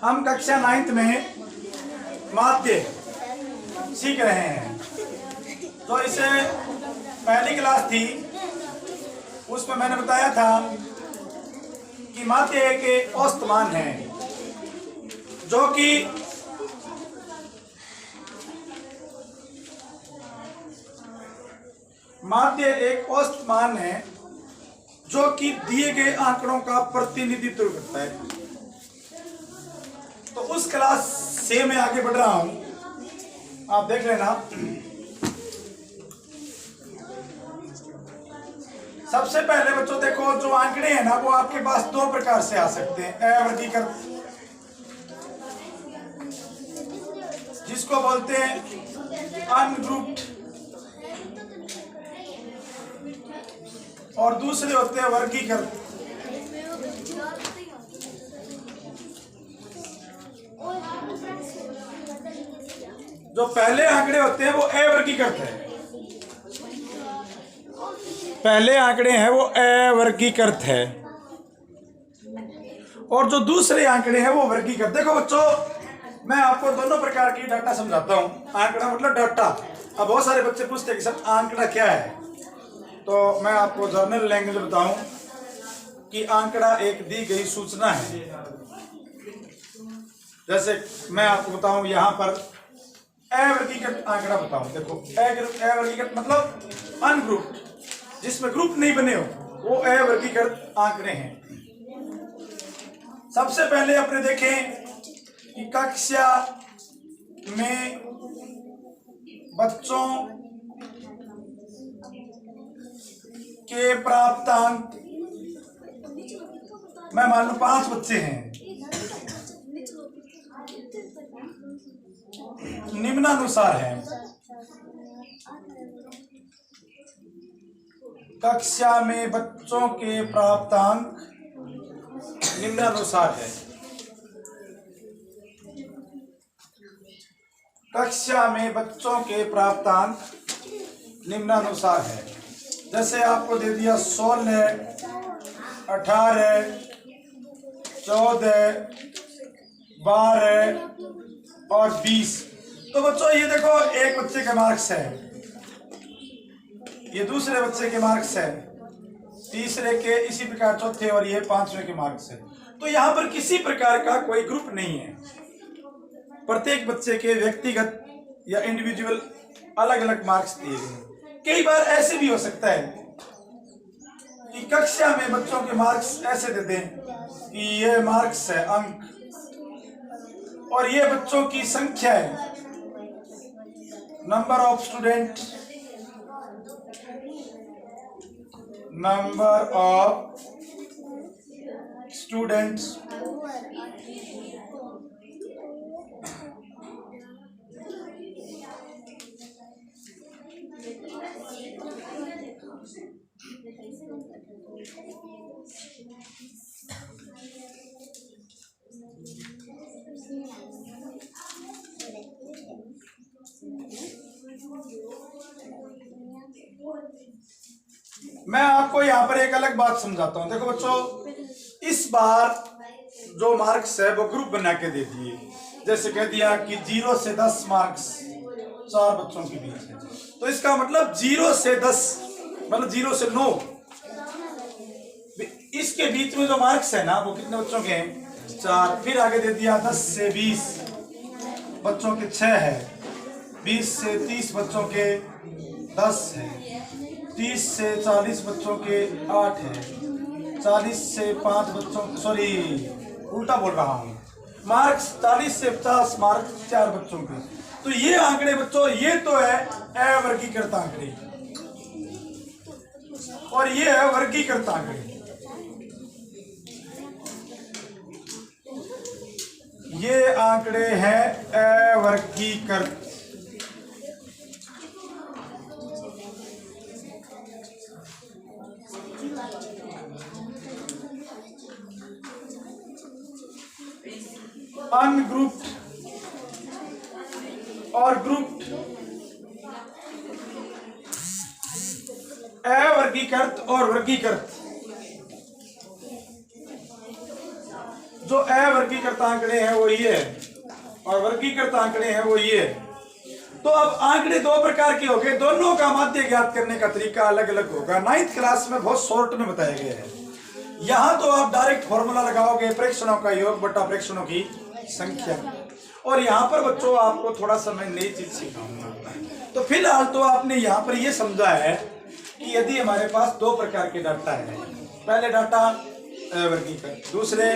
हम कक्षा 9th में माध्य सीख रहे हैं। तो इसे पहली क्लास थी, उसमें मैंने बताया था कि माध्य एक औसत मान है जो कि माध्य एक औसत मान है जो कि दिए गए आंकड़ों का प्रतिनिधित्व करता है। तो उस क्लास से मैं आगे बढ़ रहा हूं, आप देख लेना। सबसे पहले बच्चों देखो, जो आंकड़े हैं ना वो आपके पास दो प्रकार से आ सकते हैं। अवर्गीकृत, जिसको बोलते हैं अनग्रुप्ड, और दूसरे होते हैं वर्गीकृत। जो पहले आंकड़े होते हैं वो अवर्गीकृत है, पहले आंकड़े हैं वो अवर्गीकृत है, और जो दूसरे आंकड़े हैं वो वर्गीकृत। देखो बच्चों, मैं आपको दोनों प्रकार की डाटा समझाता हूँ। आंकड़ा मतलब डाटा। अब बहुत सारे बच्चे पूछते हैं कि सर आंकड़ा क्या है, तो मैं आपको जर्नल लैंग्वेज बताऊं कि आंकड़ा एक दी गई सूचना है। जैसे मैं आपको बताऊं यहाँ पर अवर्गीकृत आंकड़ा बताऊं। देखो अवर्गीकृत मतलब अनग्रुप्ड, जिसमें ग्रुप नहीं बने हो, वो अवर्गीकृत आंकड़े हैं। सबसे पहले अपने देखें कि कक्षा में बच्चों के प्राप्तांक, मैं मान लूं 5 बच्चे हैं, निम्नानुसार है। कक्षा में बच्चों के प्राप्तांक निम्नानुसार है। कक्षा में बच्चों के प्राप्तांक निम्नानुसार है। जैसे आपको दे दिया 16, 18, 14, 12 और 20। तो बच्चों ये देखो, एक बच्चे के मार्क्स है, ये दूसरे बच्चे के मार्क्स है, तीसरे के, इसी प्रकार चौथे, और ये 5वें के मार्क्स है। तो यहाँ पर किसी प्रकार का कोई ग्रुप नहीं है। प्रत्येक बच्चे के व्यक्तिगत या इंडिविजुअल अलग अलग मार्क्स दिए गए। कई बार ऐसे भी हो सकता है कि कक्षा में बच्चों के मार्क्स ऐसे दे दें कि ये मार्क्स है, अंक, और ये बच्चों की संख्या है, number of student, number of students, मैं आपको यहाँ पर एक अलग बात समझाता हूँ। देखो बच्चों, इस बार जो मार्क्स है वो ग्रुप बना के दे दिए। जैसे कह दिया कि 0 से 10 मार्क्स 4 बच्चों के बीच है, तो इसका मतलब 0 से 10 मतलब 0 से 9, इसके बीच में जो मार्क्स है ना वो कितने बच्चों के हैं? 4। फिर आगे दे दिया 10 से 20 बच्चों के 6 है, 20 से 30 बच्चों के 10 है, 30 से 40 बच्चों के 8 है, 40 से 5 बच्चों, सॉरी उल्टा बोल रहा हूँ, मार्क्स 40 से 50 मार्क्स 4 बच्चों के। तो ये आंकड़े बच्चों, ये तो है अवर्गीकृत आंकड़े, और ये है वर्गीकृत आंकड़े। ये आंकड़े हैं अवर्गीकृत। अनग्रुप्ड और ग्रुप्ड, अवर्गीकृत और वर्गीकृत। जो अवर्गीकृत आंकड़े हैं वो ये और वर्गीकृत आंकड़े हैं वो ये। तो अब आंकड़े दो प्रकार के हो गए, दोनों का माध्य ज्ञात करने का तरीका अलग अलग होगा। 9th क्लास में बहुत शॉर्ट में बताया गया है। यहां तो आप डायरेक्ट फॉर्मूला लगाओगे प्रेक्षणों का योग बटा प्रेक्षणों की संख्या, और यहाँ पर बच्चों आपको थोड़ा सा मैं नई चीज सिखाऊंगा। तो फिलहाल तो आपने यहाँ पर ये समझा है कि यदि हमारे पास दो प्रकार के डाटा है, पहले डाटा वर्गीकृत, दूसरे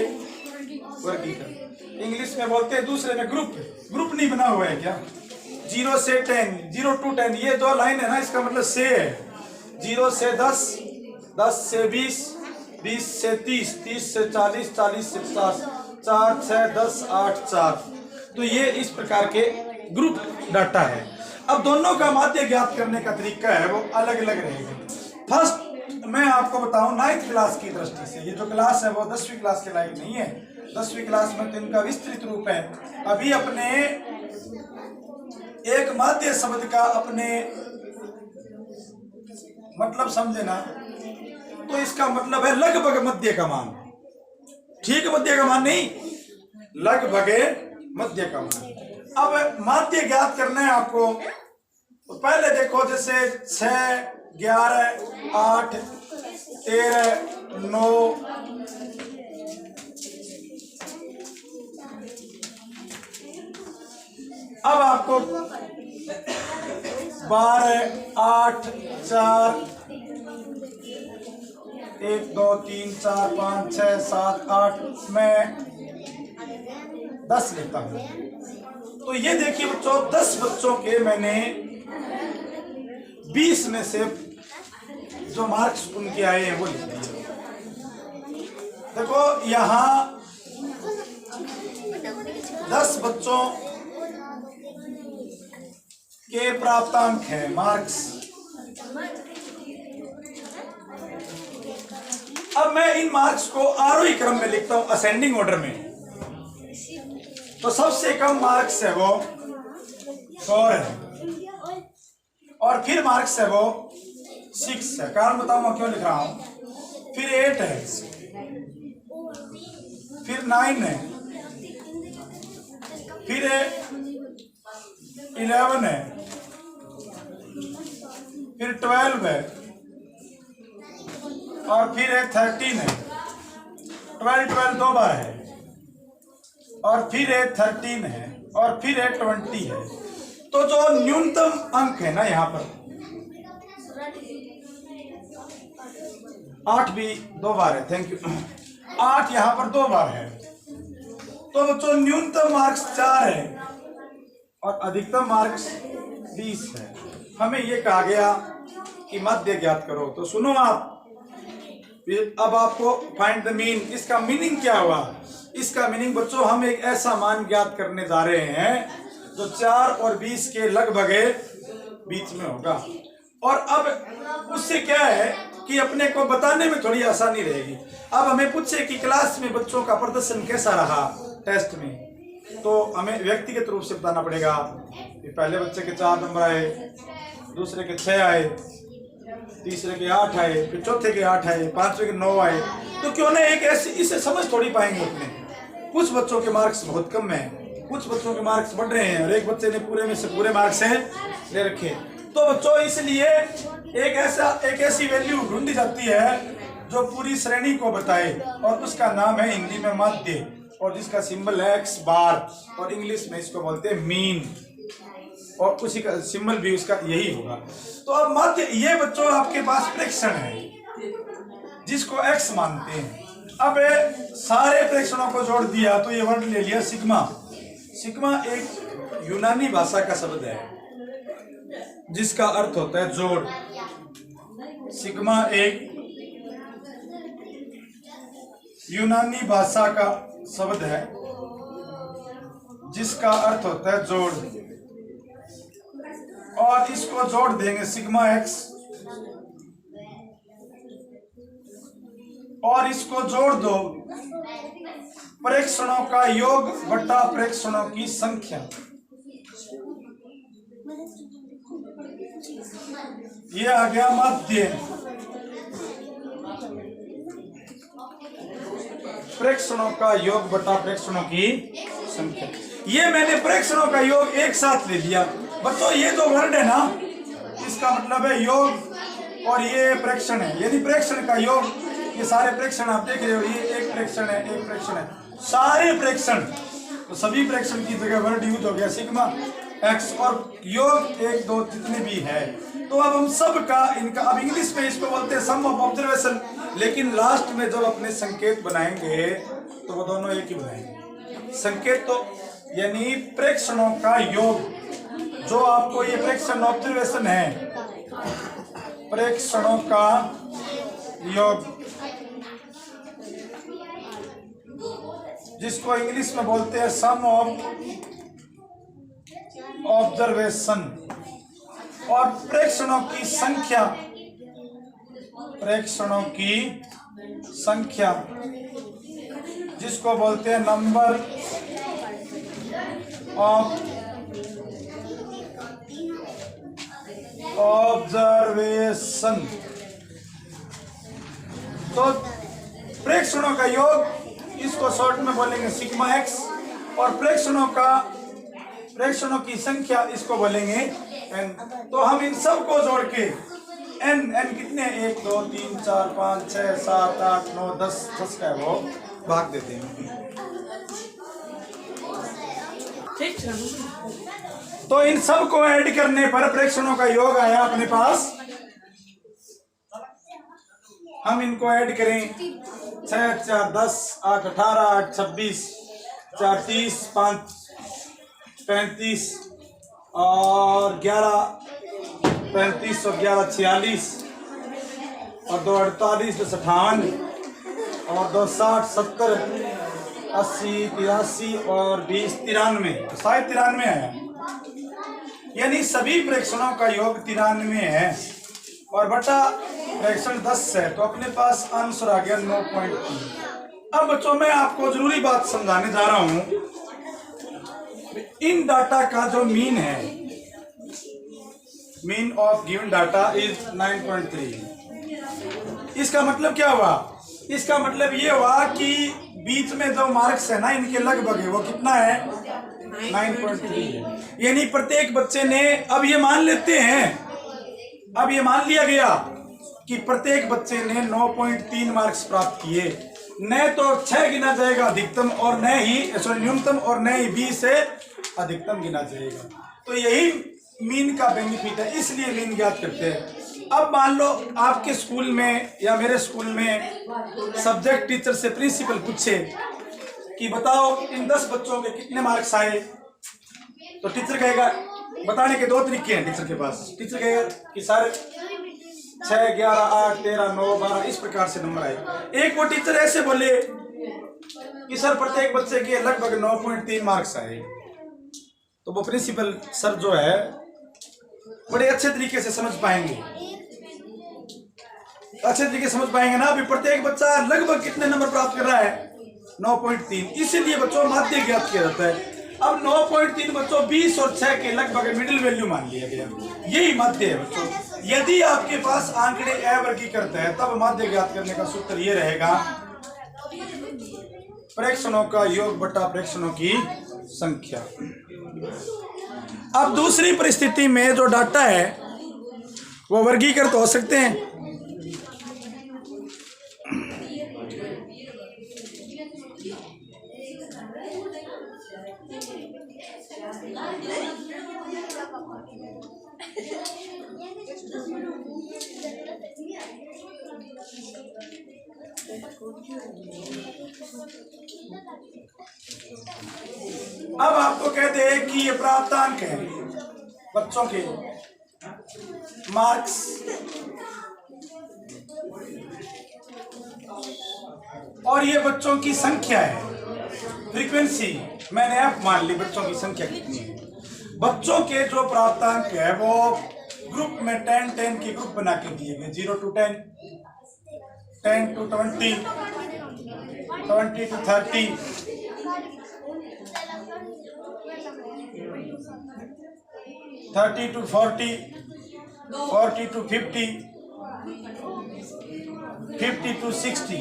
वर्गीकृत, इंग्लिश में बोलते हैं दूसरे में ग्रुप नहीं बना हुआ है क्या? 0 से 10, 0 to 10, ये दो लाइन है ना, इसका मतलब से है। 0 से 10, 10 से 20, 20 से 30, 30 से 40, 40 से 50, 4, 6, 10, 8, 4। तो ये इस प्रकार के ग्रुप डाटा है। अब दोनों का माध्य ज्ञात करने का तरीका है वो अलग अलग रहेगा। फर्स्ट मैं आपको बताऊं 9th क्लास की दृष्टि से, ये जो क्लास है वो 10वीं क्लास के लायक नहीं है। 10वीं क्लास में तो इनका विस्तृत रूप है। अभी अपने एक माध्य शब्द का अपने मतलब समझे ना, तो इसका मतलब है लगभग मध्य का मान, ठीक मध्य का मान नहीं, लगभग मध्य का मान। अब माध्य ज्ञात करना है आपको, तो पहले देखो जैसे 6, 11, 8, 13, 9, अब आपको 12, 8, 4, 1, 2, 3, 4, 5, 6, 7, 8, मैं 10 लेता हूं। तो ये देखिए बच्चों, 10 बच्चों के मैंने 20 में से जो मार्क्स उनके आए हैं वो लिख दिए। देखो यहां 10 बच्चों के प्राप्तांक है मार्क्स। अब मैं इन मार्क्स को आरोही क्रम में लिखता हूं, असेंडिंग ऑर्डर में। तो सबसे कम मार्क्स है वो 4 है, और फिर मार्क्स है वो 6 है। कारण बताऊंगा क्यों लिख रहा हूं। फिर 8 है, फिर 9 है, फिर 11 है, फिर 12 है, और फिर 13 है। 12 दो बार है, और फिर 13 है, और फिर 20 है। तो जो न्यूनतम अंक है ना यहाँ पर 8 भी 2 बार है, थैंक यू। 8 यहाँ पर 2 बार है। तो बच्चों न्यूनतम मार्क्स 4 है और अधिकतम मार्क्स 20 है। हमें ये कहा गया कि माध्य ज्ञात करो। तो सुनो आप, अब आपको फाइंड द मीन, इसका मीनिंग क्या हुआ? इसका मीनिंग बच्चों, हम एक ऐसा मान ज्ञात करने जा रहे हैं जो 4 और 20 के लगभग बीच में होगा। और अब उससे क्या है कि अपने को बताने में थोड़ी आसानी रहेगी। अब हमें पूछे कि क्लास में बच्चों का प्रदर्शन कैसा रहा टेस्ट में, तो हमें व्यक्तिगत रूप से बताना पड़ेगा कि पहले बच्चे के 4 नंबर आए, दूसरे के 6 आए, तीसरे के 8 आए, फिर चौथे के 8 आए, पांचवे के 9 आए। तो क्यों ना एक ऐसी, इसे समझ थोड़ी पाएंगे अपने। कुछ बच्चों के मार्क्स बहुत कम है, कुछ बच्चों के मार्क्स बढ़ रहे हैं, और एक बच्चे ने पूरे में से पूरे मार्क्स ले रखे। तो बच्चों इसलिए एक ऐसी वैल्यू ढूंढी जाती है जो पूरी श्रेणी को बताए, और उसका नाम है हिंदी में माध्य, और जिसका सिंबल है x बार, और इंग्लिश में इसको बोलते हैं मीन, और उसी का सिंबल भी उसका यही होगा। तो अब माध्य, ये बच्चों आपके पास प्रेक्षण है जिसको x मानते हैं। अब सारे प्रेक्षणों को जोड़ दिया तो ये वर्ड ले लिया सिग्मा। सिग्मा एक यूनानी भाषा का शब्द है जिसका अर्थ होता है जोड़। सिग्मा एक यूनानी भाषा का शब्द है जिसका अर्थ होता है जोड़, और इसको जोड़ देंगे सिग्मा एक्स, और इसको जोड़ दो प्रेक्षणों का योग बटा प्रेक्षणों की संख्या। ये आ गया माध्य। प्रेक्षणों का योग बटा प्रेक्षणों की संख्या। ये मैंने प्रेक्षणों का योग एक साथ ले लिया बच्चों। ये जो वर्ड है ना, इसका मतलब है योग और ये प्रेक्षण है। यदि प्रेक्षण का योग, ये सारे प्रेक्षण आप देख रहे हो, ये एक प्रेक्षण है, एक प्रेक्षण है, सारे प्रेक्षण, तो सभी प्रेक्षण की जगह वर्ड यूज हो गया सिग्मा एक्स और योग 1 2 जितने भी है। तो अब हम सब का इनका, अब इंग्लिश में इसको बोलते हैं सम ऑफ ऑब्जर्वेशन, लेकिन लास्ट में जब अपने संकेत बनाएंगे तो वो दोनों एक ही बनाएंगे। संकेत तो यानी प्रेक्षणों का योग, जो आपको ये प्रेक्षण ऑब्जर्वेशन है, प्रेक्षणों का योग, जिसको इंग्लिश में बोलते हैं सम ऑफ ऑब्जर्वेशन, और प्रेक्षणों की संख्या, प्रेक्षणों की संख्या जिसको बोलते हैं नंबर ऑफ ऑब्जर्वेशन। तो प्रेक्षणों का योग, इसको शॉर्ट में बोलेंगे सिग्मा एक्स, और प्रेक्षणों की संख्या इसको बोलेंगे एन। तो हम इन सब को जोड़ के एन कितने 1 2 3 4 5 6 7 8 9 10 का है वो भाग देते हैं। तो इन सब को ऐड करने पर प्रेक्षणों का योग आया अपने पास। हम इनको ऐड करें 6 4 10 8 18 8 26 4 30 5 35 और 11 35 और 11 46 और 2 48 2 58 और 2 60 70 80 83 और 20 93, शायद 93 है, यानी सभी प्रेक्षणों का योग 93 है और बटा प्रेक्षण 10 है, तो अपने पास आंसर आ गया 9.3। अब बच्चों मैं आपको जरूरी बात समझाने जा रहा हूं। इन डाटा का जो मीन है, mean of given data is 9.3। इसका मतलब क्या हुआ? इसका मतलब ये हुआ कि बीच में जो मार्क्स है ना इनके लगभग है, वो कितना है 9.3। यानी प्रत्येक बच्चे ने, अब ये मान लेते हैं, अब ये मान लिया गया कि प्रत्येक बच्चे ने 9.3 मार्क्स प्राप्त किए। न तो 6 गिना जाएगा अधिकतम और न ही न्यूनतम, और न ही 20 से अधिकतम गिना जाएगा। तो यही मीन का बेनिफिट है, इसलिए मीन ज्ञात करते हैं। अब मान लो आपके स्कूल में या मेरे स्कूल में सब्जेक्ट टीचर से प्रिंसिपल पूछे कि बताओ इन 10 बच्चों के कितने मार्क्स आए, तो टीचर कहेगा, बताने के 2 तरीके हैं टीचर के पास। टीचर कहेगा कि सर 6 11 8 13 9 12 इस प्रकार से नंबर आए। एक वो टीचर ऐसे बोले कि सर प्रत्येक बच्चे के लगभग 9.3 मार्क्स आए, तो वो प्रिंसिपल सर जो है बड़े अच्छे तरीके से समझ पाएंगे, अच्छे तरीके समझ पाएंगे ना। अभी प्रत्येक बच्चा लगभग कितने नंबर प्राप्त कर रहा है 9.3, इसीलिए बच्चों माध्य ज्ञात किया जाता है। अब 9.3 बच्चों 20 और 6 के लगभग मिडिल वैल्यू मान लिया गया, यही माध्य है बच्चों। यदि आपके पास आंकड़े अवर्गीकृत है तब माध्य ज्ञात करने का सूत्र ये रहेगा, प्रेक्षणों का योग बटा प्रेक्षणों की संख्या। अब दूसरी परिस्थिति में जो डाटा है वो वर्गीकृत हो सकते हैं। अब आपको कहते हैं कि ये प्राप्तांक है बच्चों के मार्क्स, और ये बच्चों की संख्या है, फ्रीक्वेंसी मैंने एफ मान ली, बच्चों की संख्या कितनी है। बच्चों के जो प्राप्तांक है वो ग्रुप में 10-10 के ग्रुप बना के दिए गए, 0 to 10, 10 to 20, 20 to 30, 30 to 40, 40 to 50, 50 to 60,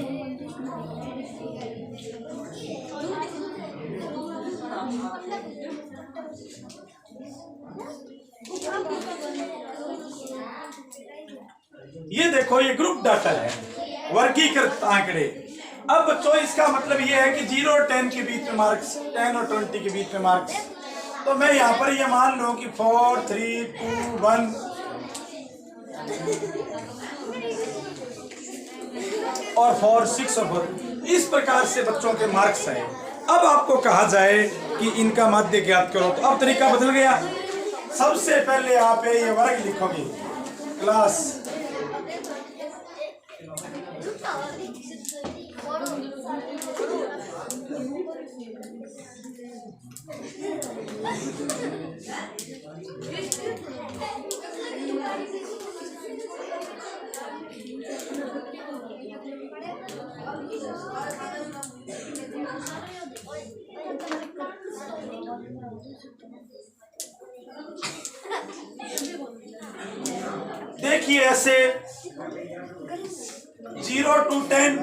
ये देखो, ये ग्रुप डाटा है, वर्गीकृत आंकड़े। अब बच्चों इसका मतलब ये है कि 0 और 10 के बीच में मार्क्स, 10 और 20 के बीच में मार्क्स। तो मैं यहाँ पर ये मान लूं कि 4 3 2 1 और 4 6 और 4, इस प्रकार से बच्चों के मार्क्स आए। अब आपको कहा जाए कि इनका माध्य ज्ञात करो, तो अब तरीका बदल गया। सबसे पहले आप ये वर्ग लिखोगे, क्लास, देखिए ऐसे 0 to 10,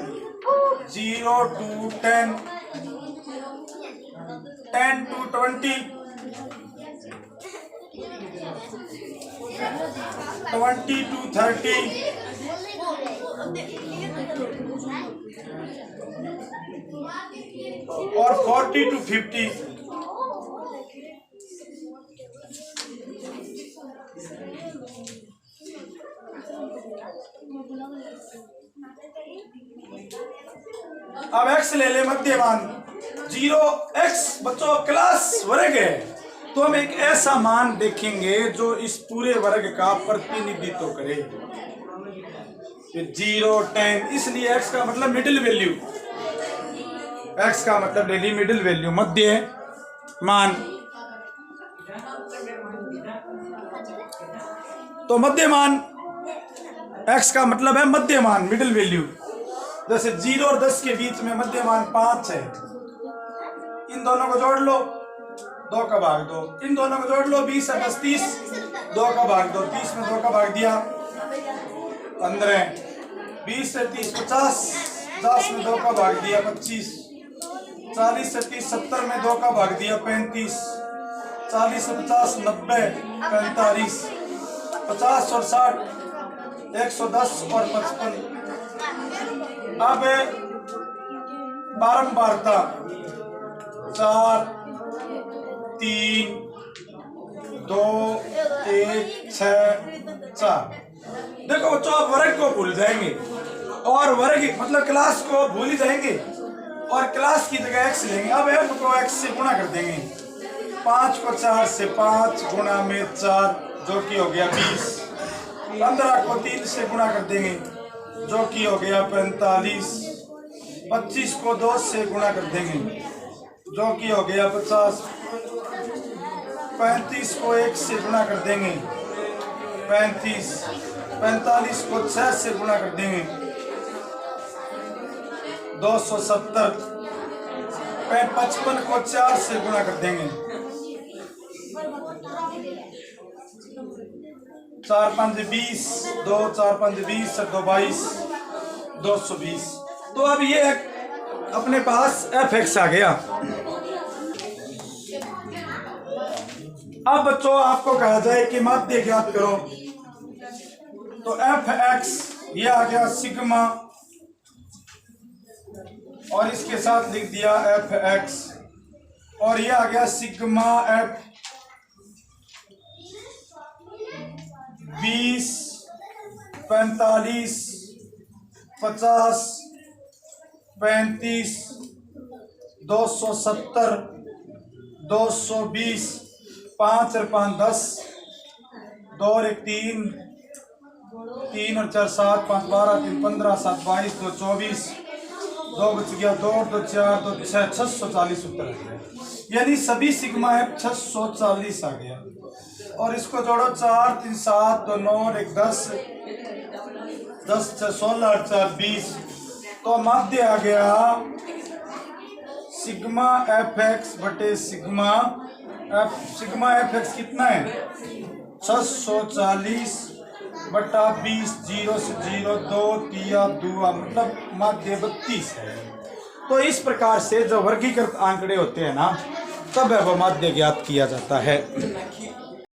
0 to 10, 10 to 20, 20 to 30, और 40 to 50। अब x ले ले, मध्यमान 0 x बच्चों क्लास वर्ग है, तो हम एक ऐसा मान देखेंगे जो इस पूरे वर्ग का प्रतिनिधित्व करे। 0 10, इसलिए x का मतलब मिडिल वैल्यू, x का मतलब ले ली मिडिल वैल्यू, मध्य मान। तो मध्यमान x का मतलब है मध्यमान, मिडिल वैल्यू। जैसे 0 और 10 के बीच में मध्यमान 5 है, इन दोनों को जोड़ लो, 2 का भाग 2, इन दोनों को जोड़ लो, 20 और 10 30, 2 का भाग 2, 30 में 2 का भाग दिया 15, 20 से 30 50, 50 में 2 का भाग दिया 25, 40 से 30 70 में 2 का भाग दिया 35, 40 से 50 90 45, 50 और 60 110 और 55। अब बारंबारता 4 3 2 1 6 4। देखो बच्चों, आप वर्ग को भूल जाएंगे और वर्ग मतलब क्लास को भूल ही जाएंगे और क्लास की जगह x लेंगे। अब m को x से गुणा कर देंगे, 5 को 4 से 5 गुणा में 4 जो कि हो गया 20, 15 को 3 से गुणा कर देंगे जो कि हो गया 45, 25 को 2 से गुणा कर देंगे जो कि हो गया 50, 35 को 1 से गुणा कर देंगे 35, 45 को 6 से गुणा कर देंगे 270, 55 को 4 से गुणा कर देंगे 4 5 20, 2 4 5 20 2 22, 220। तो अब ये अपने पास fx आ गया। अब बच्चों आपको कहा जाए कि माध्य ज्ञात करो, तो fx ये आ गया सिग्मा और इसके साथ लिख दिया fx, और ये आ गया सिग्मा f 20 45 50 35 270 220, 5 और 5 10, 2 और 1 3, 3 और 4 7, 5 12 3 15 7 22 2 24, 2 बच गया 2 2 4 2 6, 640 उत्तर आ गया। यानी सभी सिग्मा है 640 आ गया। और इसको जोड़ो, 4 3 7 2 9 और 1 10, 10 6 16 और 4 20, तो माध्य आ गया सिग्मा एफ एक्स बटे सिग्मा एफ एक्स कितना है 640 बटा 20, 0 से 0 2 तिया 2 मतलब माध्य 32 है। तो इस प्रकार से जो वर्गीकृत आंकड़े होते हैं ना, तब अवमाद्य ज्ञात किया जाता है।